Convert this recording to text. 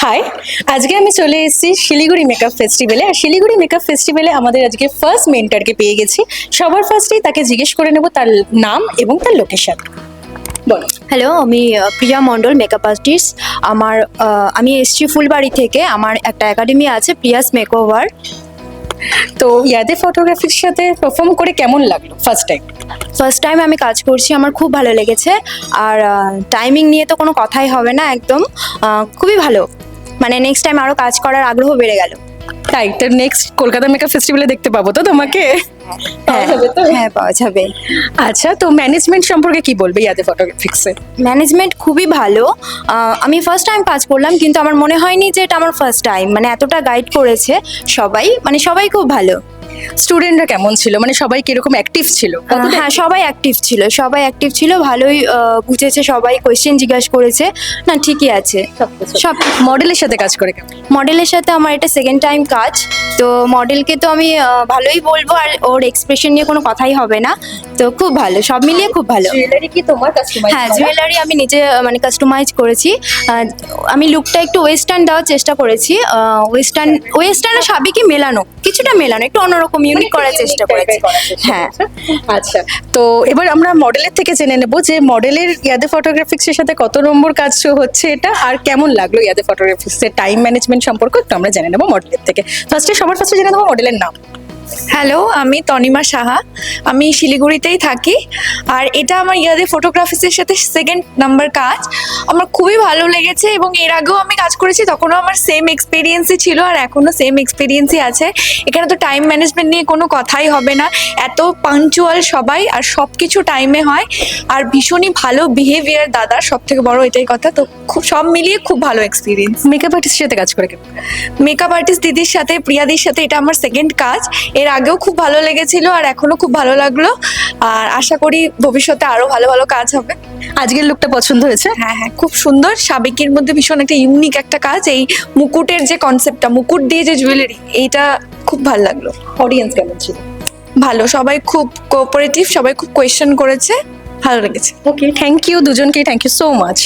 High, আজকে আমি চলে এসেছি শিলিগুড়ি মেকআপ ফেস্টিভ্যালে। আর শিলিগুড়ি মেকআপ ফেস্টিভ্যালে আমাদের আজকে ফার্স্ট মেন্টরকে পেয়ে গেছি। সবার ফার্স্টেই তাকে জিজ্ঞেস করে নেব তার নাম এবং তার লোকেশন। বলো। হ্যালো, আমি প্রিয়া মণ্ডল, মেকআপ আর্টিস্ট। আমি এসছি ফুলবাড়ি থেকে। আমার একটা একাডেমি আছে, প্রিয়াস মেকওভার। তো ইয়াদে ফটোগ্রাফির সাথে পারফর্ম করে কেমন লাগলো ফার্স্ট টাইম? ফার্স্ট টাইম আমি কাজ করছি, আমার খুব ভালো লেগেছে। আর টাইমিং নিয়ে তো কোনো কথাই হবে না, একদম খুবই ভালো। মানে নেক্সট টাইম আরও কাজ করার আগ্রহ বেড়ে গেল। তাই তো নেক্সট কলকাতা মেকআপ ফেস্টিভ্যালে দেখতে পাবো তো তোমাকে? হ্যাঁ হ্যাঁ, পাওয়া যাবে। আচ্ছা, তো ম্যানেজমেন্ট সম্পর্কে কি বলবে ইয়াদে ফটোগ্রাফিক্সে? ম্যানেজমেন্ট খুবই ভালো। আমি ফার্স্ট টাইম কাজ করলাম, কিন্তু আমার মনে হয়নি যে এটা আমার ফার্স্ট টাইম। মানে এতটা গাইড করেছে সবাই খুব ভালো। স্টুডেন্টরা কেমন ছিল, মানে সবাই কিরকম অ্যাক্টিভ ছিল? হ্যাঁ, সবাই অ্যাক্টিভ ছিল, ভালোই বুঝেছে, সবাই কোয়েশ্চেন জিজ্ঞাসা করেছে। না, ঠিকই আছে সব। মডেলের সাথে কাজ করে কেমন? মডেলের সাথে আমার এটা সেকেন্ড টাইম কাজ। তো মডেলকে তো আমি ভালোই বলবো, আর ওর এক্সপ্রেশন নিয়ে কোনো কথাই হবে না। তো খুব ভালো, সব মিলিয়ে খুব ভালো। জুয়েলারি কি তোমার কাস্টমাইজ? হ্যাঁ, জুয়েলারি আমি নিজে কাস্টমাইজ করেছি। আমি লুকটা একটু ওয়েস্টার্ন দেওয়ার চেষ্টা করেছি। ওয়েস্টার্ন আর সাবেকি কিছুটা মেলানো, একটু অন্যরকম ইউনিক করার চেষ্টা করেছি। হ্যাঁ। আচ্ছা, তো এবার আমরা মডেলের থেকে জেনে নেব যে মডেলের ইয়াদে ফটোগ্রাফিক্সের সাথে কত নম্বর কাজ হচ্ছে এটা, আর কেমন লাগলো ইয়াদে ফটোগ্রাফিক্সের টাইম ম্যানেজমেন্ট সম্পর্কে একটু আমরা জেনে নেব মডেলের থেকে। সবার ফার্স্টে জেনে নেবো মডেলের নাম। হ্যালো, আমি তনিমা সাহা। আমি শিলিগুড়িতেই থাকি। আর এটা আমার ইয়াদে ফটোগ্রাফিক্সের সাথে সেকেন্ড নাম্বার কাজ। আমার খুবই ভালো লেগেছে, এবং এর আগেও আমি কাজ করেছি, তখনও আমার সেম এক্সপিরিয়েন্সই ছিল, আর এখনও সেম এক্সপিরিয়েন্সই আছে। এখানে তো টাইম ম্যানেজমেন্ট নিয়ে কোনো কথাই হবে না। এত পাঞ্চুয়াল সবাই, আর সব কিছু টাইমে হয়, আর ভীষণই ভালো বিহেভিয়ার দাদার, সব থেকে বড় এটাই কথা। তো খুব সব মিলিয়ে খুব ভালো এক্সপিরিয়েন্স। মেকআপ আর্টিস্টের সাথে কাজ করে কেমন? মেকআপ আর্টিস্ট দিদির সাথে, প্রিয়াদির সাথে এটা আমার সেকেন্ড কাজ। এর আগেও খুব ভালো লেগেছিল, আর এখনো খুব ভালো লাগলো। আর আশা করি ভবিষ্যতে আরো ভালো ভালো কাজ হবে। আজকের লুকটা পছন্দ হয়েছে? হ্যাঁ হ্যাঁ, খুব সুন্দর। সাবেকির মধ্যে ভীষণ একটা ইউনিক একটা কাজ। এই মুকুটের যে কনসেপ্টটা, মুকুট দিয়ে যে জুয়েলারি, এইটা খুব ভালো লাগলো। অডিয়েন্স কেমন ছিল? ভালো, সবাই খুব কোঅপারেটিভ, সবাই খুব কোয়েশ্চেন করেছে, ভালো লেগেছে। ওকে, থ্যাংক ইউ দুজনকে, থ্যাংক ইউ সো মাচ।